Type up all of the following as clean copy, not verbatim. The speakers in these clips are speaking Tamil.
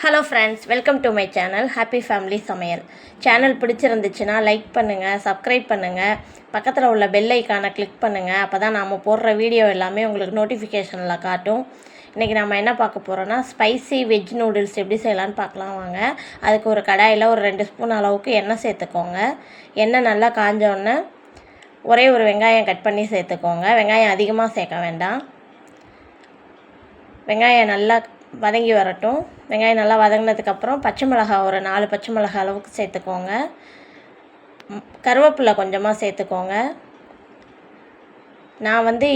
Hello friends, welcome to my channel happy family சமையல். சேனல் பிடிச்சிருந்துச்சுன்னா லைக் பண்ணுங்கள், சப்ஸ்கிரைப் பண்ணுங்கள், பக்கத்தில் உள்ள பெல் ஐக்கானை கிளிக் பண்ணுங்கள். அப்போ தான் நாம் போடுற வீடியோ எல்லாமே உங்களுக்கு நோட்டிஃபிகேஷனில் காட்டும். இன்றைக்கி நம்ம என்ன பார்க்க போகிறோன்னா ஸ்பைசி வெஜ் நூடுல்ஸ் எப்படி செய்யலான்னு பார்க்கலாம் வாங்க. அதுக்கு ஒரு கடாயில் ஒரு 2 ஸ்பூன் அளவுக்கு எண்ணெய் சேர்த்துக்கோங்க. எண்ணெய் நல்லா காஞ்சோடனே ஒரே ஒரு வெங்காயம் கட் பண்ணி சேர்த்துக்கோங்க. வெங்காயம் அதிகமாக சேர்க்க வேண்டாம். வெங்காயம் நல்லா வதங்கி வரட்டும். வெங்காயம் நல்லா வதங்கினதுக்கப்புறம் பச்சை மிளகாய் ஒரு 4 பச்சை மிளகாய் அளவுக்கு சேர்த்துக்கோங்க. கருவேப்பிலை கொஞ்சமாக சேர்த்துக்கோங்க. நான் வந்து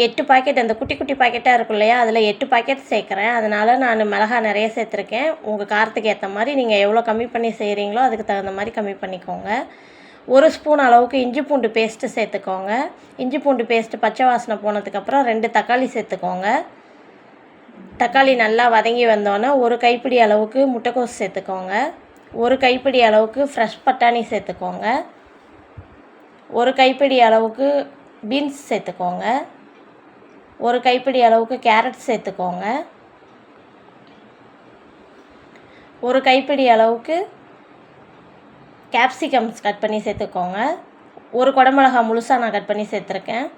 8 பாக்கெட், அந்த குட்டி குட்டி பாக்கெட்டாக இருக்கும் இல்லையா, அதில் 8 பாக்கெட் சேர்க்குறேன். அதனால் நான் மிளகாய் நிறைய சேர்த்துருக்கேன். உங்கள் காரத்துக்கு ஏற்ற மாதிரி நீங்கள் எவ்வளோ கம்மி பண்ணி செய்கிறீங்களோ அதுக்கு தகுந்த மாதிரி கம்மி பண்ணிக்கோங்க. 1 ஸ்பூன் அளவுக்கு இஞ்சி பூண்டு பேஸ்ட்டு சேர்த்துக்கோங்க. இஞ்சி பூண்டு பேஸ்ட்டு பச்சை வாசனை போனதுக்கப்புறம் 2 தக்காளி சேர்த்துக்கோங்க. தக்காளி நல்லா வதங்கி வந்தோன்னே ஒரு கைப்பிடி அளவுக்கு முட்டைக்கோஸ் சேர்த்துக்கோங்க. ஒரு கைப்பிடி அளவுக்கு ஃப்ரெஷ் பட்டாணி சேர்த்துக்கோங்க. ஒரு கைப்பிடி அளவுக்கு பீன்ஸ் சேர்த்துக்கோங்க. ஒரு கைப்பிடி அளவுக்கு கேரட் சேர்த்துக்கோங்க. ஒரு கைப்பிடி அளவுக்கு கேப்சிகம்ஸ் கட் பண்ணி சேர்த்துக்கோங்க. ஒரு குடமிளகாய் முழுசாக நான் கட் பண்ணி சேர்த்துருக்கேன்.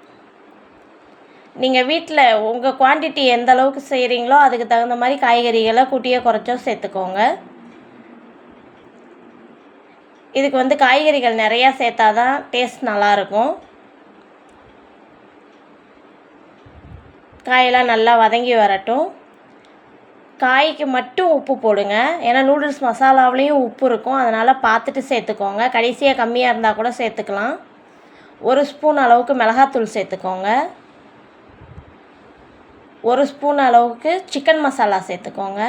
நீங்கள் வீட்டில் உங்கள் குவான்டிட்டி எந்த அளவுக்கு செய்கிறீங்களோ அதுக்கு தகுந்த மாதிரி காய்கறிகளை கூட்டியோ குறைச்சோ சேர்த்துக்கோங்க. இதுக்கு வந்து காய்கறிகள் நிறையா சேர்த்தா தான் டேஸ்ட் நல்லாயிருக்கும். காயெல்லாம் நல்லா வதங்கி வரட்டும். காய்க்கு மட்டும் உப்பு போடுங்க. ஏன்னா நூடுல்ஸ் மசாலாவிலையும் உப்பு இருக்கும், அதனால் பார்த்துட்டு சேர்த்துக்கோங்க. கடைசியாக கம்மியாக இருந்தால் கூட சேர்த்துக்கலாம். 1 ஸ்பூன் அளவுக்கு மிளகாத்தூள் சேர்த்துக்கோங்க. 1 ஸ்பூன் அளவுக்கு சிக்கன் மசாலா சேர்த்துக்கோங்க.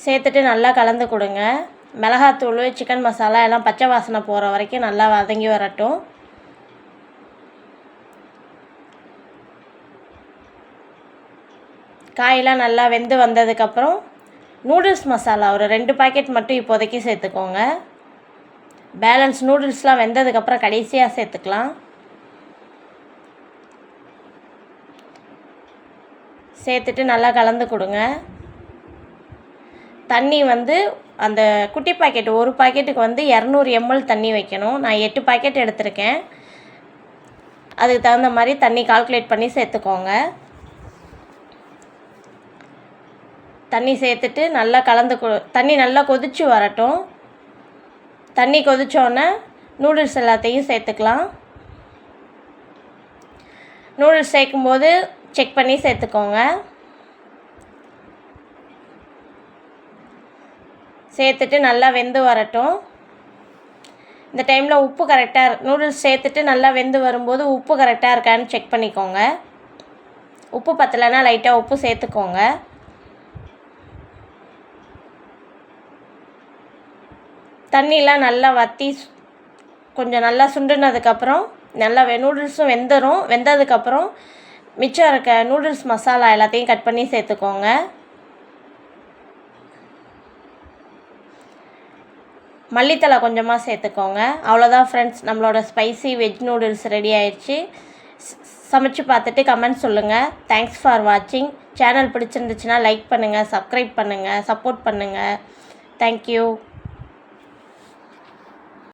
சேர்த்துட்டு நல்லா கலந்து கொடுங்க. மிளகாத்தூள், சிக்கன் மசாலா எல்லாம் பச்சை வாசனை போகிற வரைக்கும் நல்லா வதங்கி வரட்டும். காயெல்லாம் நல்லா வெந்து வந்ததுக்கப்புறம் நூடுல்ஸ் மசாலா ஒரு 2 பாக்கெட் மட்டும் இப்போதைக்கு சேர்த்துக்கோங்க. பேலன்ஸ் நூடுல்ஸ்லாம் வெந்ததுக்கப்புறம் கடைசியாக சேர்த்துக்கலாம். சேர்த்துட்டு நல்லா கலந்து கொடுங்க. தண்ணி வந்து அந்த குட்டி பாக்கெட் ஒரு பாக்கெட்டுக்கு வந்து 200 ml தண்ணி வைக்கணும். நான் 8 பாக்கெட் எடுத்திருக்கேன். அதுக்கு தகுந்த மாதிரி தண்ணி கால்குலேட் பண்ணி சேர்த்துக்கோங்க. தண்ணி சேர்த்துட்டு நல்லா தண்ணி நல்லா கொதித்து வரட்டும். தண்ணி கொதிச்சோன்னே நூடுல்ஸ் எல்லாத்தையும் சேர்த்துக்கலாம். நூடுல்ஸ் சேர்க்கும்போது செக் பண்ணி சேர்த்துக்கோங்க. சேர்த்துட்டு நல்லா வெந்து வரட்டும். இந்த டைமில் உப்பு கரெக்டாக நூடுல்ஸ் சேர்த்துட்டு நல்லா வெந்து வரும்போது உப்பு கரெக்டாக இருக்கான்னு செக் பண்ணிக்கோங்க. உப்பு பத்தலைன்னா லைட்டாக உப்பு சேர்த்துக்கோங்க. தண்ணிலாம் நல்லா வற்றி கொஞ்சம் நல்லா சுண்டுனதுக்கப்புறம் நல்லா நூடுல்ஸும் வெந்துடும். வெந்ததுக்கப்புறம் மிச்சம் இருக்க நூடுல்ஸ் மசாலா எல்லாத்தையும் கட் பண்ணி சேர்த்துக்கோங்க. மல்லித்தலை கொஞ்சமாக சேர்த்துக்கோங்க. அவ்வளோதான் ஃப்ரெண்ட்ஸ், நம்மளோட ஸ்பைசி வெஜ் நூடுல்ஸ் ரெடி ஆயிடுச்சு. சமைச்சு பார்த்துட்டு கமெண்ட் சொல்லுங்கள். தேங்க்ஸ் ஃபார் வாட்சிங். சேனல் பிடிச்சிருந்துச்சுன்னா லைக் பண்ணுங்கள், சப்ஸ்கிரைப் பண்ணுங்கள், சப்போர்ட் பண்ணுங்கள். தேங்க்யூ.